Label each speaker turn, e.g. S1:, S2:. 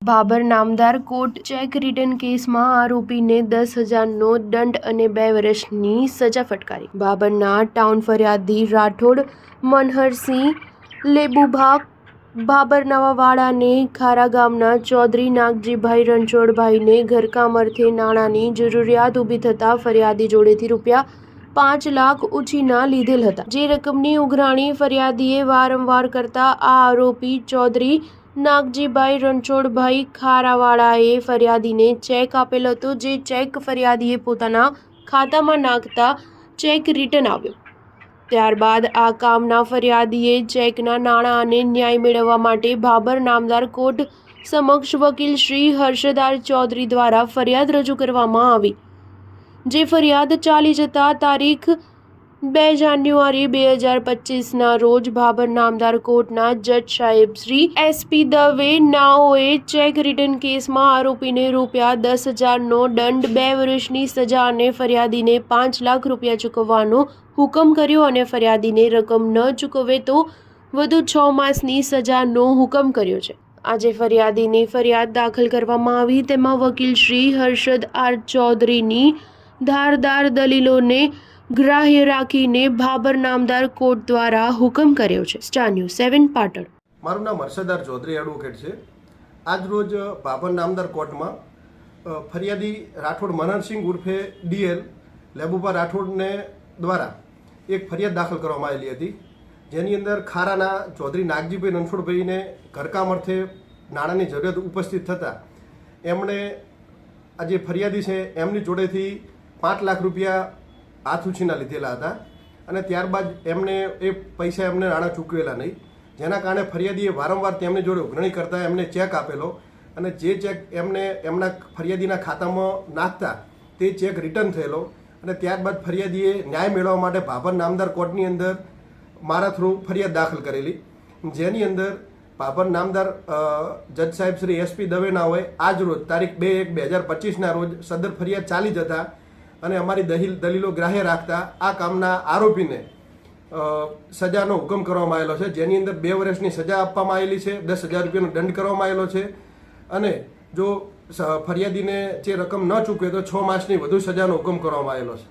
S1: ભાભર નામદાર court check return કેસમાં આરોપીને 10,000નો દંડ અને 2 વર્ષની સજા ફટકારી। ભાભરના ટાઉન ફરિયાદી રાઠોડ મનહરસિંહ લેબુભા ભાભર નવાવાડાને ખારા ગામના ચૌધરી નાગજીભાઈ રણછોડભાઈને ઘરકામ અર્થે નાણાંની જરૂરિયાત ઊભી થતાં ફરિયાદી જોડેથી ₹5 લાખ ઉછીના લીધેલ હતા, જે રકમની ઉઘરાણી ફરિયાદીએ વારંવાર કરતા આ આરોપી ચૌધરી નાગજીભાઈ રણછોડભાઈ ખારાવાળાએ ફરિયાદીને ચેક આપેલ હતો, જે ચેક ફરિયાદીએ પોતાના ખાતામાં નાખતા ચેક રિટર્ન આવ્યો। ત્યારબાદ આ કામના ફરિયાદીએ ચેકના નાણાં અને ન્યાય મેળવવા માટે ભાભર નામદાર કોર્ટ સમક્ષ વકીલ શ્રી હર્ષદ આર ચૌધરી દ્વારા ફરિયાદ રજૂ કરવામાં આવી, જે ફરિયાદ ચાલી જતા તારીખ 2 જાન્યુઆરી 2025ના રોજ ભાભર નામદાર કોર્ટના જજ સાહેબ શ્રી SP દવે નાઓએ ચેક રિટર્ન કેસમાં આરોપીને ₹10,000નો દંડ, 2 વર્ષની સજા અને ફરિયાદીને ₹5 લાખ ચૂકવવાનો હુકમ કર્યો અને ફરિયાદીને રકમ ન ચૂકવે તો વધુ 6 માસની સજાનો હુકમ કર્યો છે। આજે ફરિયાદીની ફરિયાદ દાખલ કરવામાં આવી, તેમાં વકીલ શ્રી હર્ષદ આર ચૌધરીની ધારદાર દલીલોને ગ્રાહ્ય રાખીને ભાભર નામદાર કોર્ટ દ્વારા હુકમ કર્યો છે। Star news 7 Patan.
S2: મારું નામ હર્ષદ આર ચૌધરી એડવોકેટ છે। આજ રોજ ભાભર નામદાર કોર્ટમાં ફરિયાદી રાઠોડ મનહરસિંહ ઉર્ફે DL લેબુભા રાઠોડને દ્વારા એક ફરિયાદ દાખલ કરવામાં આવેલી હતી, જેની અંદર ખારાના ચૌધરી નાગજીભાઈ રણછોડભાઈને ઘરકામ અર્થે નાણાંની જરૂરિયાત ઉપસ્થિત થતાં એમણે આ જે ફરિયાદી છે એમની જોડેથી ₹5 લાખ હાથ ઉછીના લીધેલા હતા અને ત્યારબાદ એમને એ પૈસા એમને નાણાં ચૂકવેલા નહીં, જેના કારણે ફરિયાદીએ વારંવાર તેમની જોડે ઉઘરાણી કરતાં એમને ચેક આપેલો અને જે ચેક એમને એમના ફરિયાદીના ખાતામાં નાખતા તે ચેક રિટર્ન થયેલો અને ત્યારબાદ ફરિયાદીએ ન્યાય મેળવવા માટે ભાભર નામદાર કોર્ટની અંદર મારા થ્રુ ફરિયાદ દાખલ કરેલી, જેની અંદર ભાભર નામદાર જજ સાહેબ શ્રી SP દવેના હોય આજ રોજ તારીખ 2/1/2025ના રોજ સદર ફરિયાદ ચાલી જતા અને અમારી દલીલો ગ્રાહ્ય રાખતા આ કામના આરોપીને સજાનો હુકમ કરવામાં આવેલો છે, જેની અંદર 2 વર્ષની સજા આપવામાં આવેલી છે, ₹10,000નો દંડ કરવામાં આવેલો છે અને જો ફરિયાદીને જે રકમ ન ચૂકવે તો 6 માસની વધુ સજાનો હુકમ કરવામાં આવેલો છે।